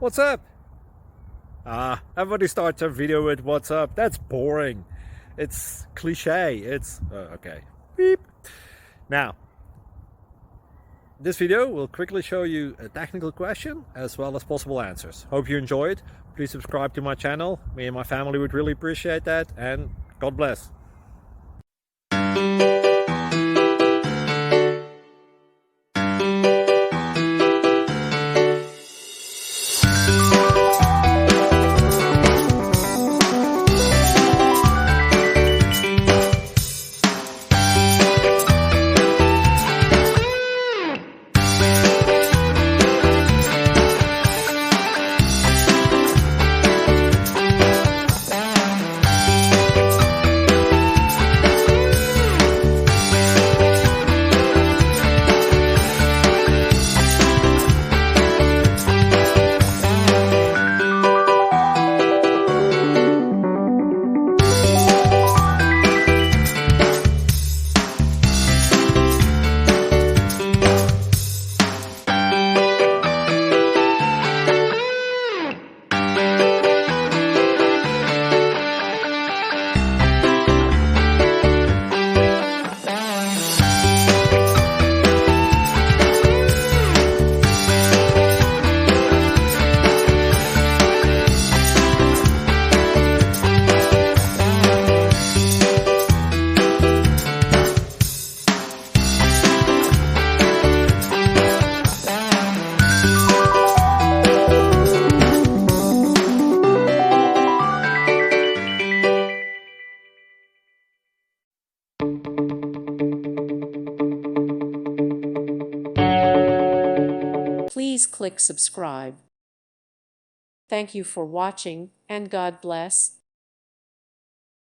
What's up? Everybody starts their video with what's up. That's boring. It's cliche. It's okay. Beep. Now, this video will quickly show you a technical question as well as possible answers. Hope you enjoy it. Please subscribe to my channel. Me and my family would really appreciate that, and God bless. Please click subscribe. Thank you for watching, and God bless.